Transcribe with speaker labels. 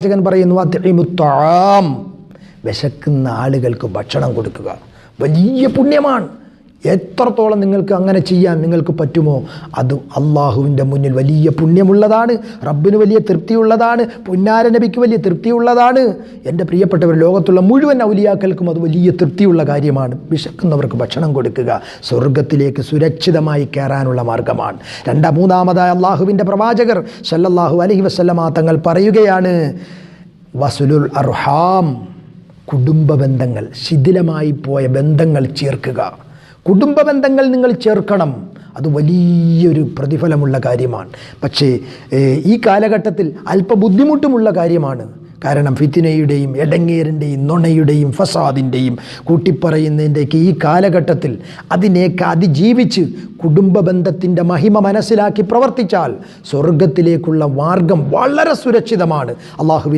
Speaker 1: പ്രവാചകൻ പറയുന്നു, വിശക്കുന്ന ആളുകൾക്ക് ഭക്ഷണം കൊടുക്കുക വലിയ പുണ്യമാണ്. എത്രത്തോളം നിങ്ങൾക്ക് അങ്ങനെ ചെയ്യാൻ നിങ്ങൾക്ക് പറ്റുമോ അത് അള്ളാഹുവിൻ്റെ മുന്നിൽ വലിയ പുണ്യമുള്ളതാണ്, റബ്ബിന് വലിയ തൃപ്തിയുള്ളതാണ്, പുന്നാര നബിക്ക് വലിയ തൃപ്തിയുള്ളതാണ്. എൻ്റെ പ്രിയപ്പെട്ടവർ, ലോകത്തുള്ള മുഴുവൻ ഔലിയാക്കൾക്കും അത് വലിയ തൃപ്തിയുള്ള കാര്യമാണ്. വിശക്കുന്നവർക്ക് ഭക്ഷണം കൊടുക്കുക സ്വർഗത്തിലേക്ക് സുരക്ഷിതമായി കയറാനുള്ള മാർഗമാണ്. മൂന്നാമതായി അള്ളാഹുവിൻ്റെ പ്രവാചകർ സല്ലല്ലാഹു അലൈഹി വസല്ലമ തങ്ങൾ പറയുകയാണ്, വസുലുൽ അർഹാം, കുടുംബ ബന്ധങ്ങൾ, ശിഥിലമായി പോയ ബന്ധങ്ങൾ ചേർക്കുക. കുടുംബ ബന്ധങ്ങൾ നിങ്ങൾ ചേർക്കണം, അത് വലിയൊരു പ്രതിഫലമുള്ള കാര്യമാണ്. പക്ഷേ ഈ കാലഘട്ടത്തിൽ അല്പ ബുദ്ധിമുട്ടുമുള്ള കാര്യമാണ്. കാരണം ഫിത്നയുടെയും എടങ്ങേറിൻ്റെയും നുണയുടെയും ഫസാദിൻ്റെയും കൂട്ടിപ്പറയുന്നതിൻ്റെയൊക്കെ ഈ കാലഘട്ടത്തിൽ അതിനെയൊക്കെ അതിജീവിച്ച് കുടുംബ ബന്ധത്തിൻ്റെ മഹിമ മനസ്സിലാക്കി പ്രവർത്തിച്ചാൽ സ്വർഗത്തിലേക്കുള്ള മാർഗം വളരെ സുരക്ഷിതമാണ്. അള്ളാഹു